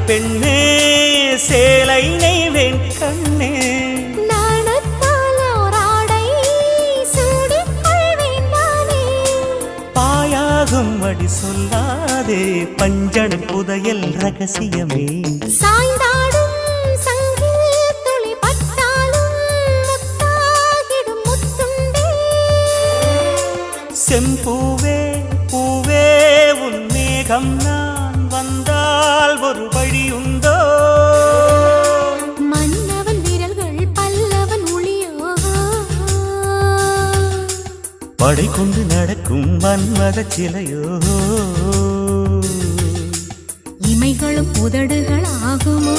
பெண்ணே சேலை நெய்வேன் கண்ணே பாயாகும் அடி சொல்லாதே பஞ்சணி புதையல் ரகசியமே சாய்ந்தாடும் சங்கில் துளி பட்டாலும் முத்தாகிடும் முத்துண்டே செம்பூவே பூவே உன் மேகம் நான் வந்தால் ஒரு வழி உண்டோ மன்னவன் விரல்கள் பல்லவன் ஒளியோ படை கொண்டு நடக்கும் மன்மத சிலையோ இமைகளும் உதடுகள் ஆகுமோ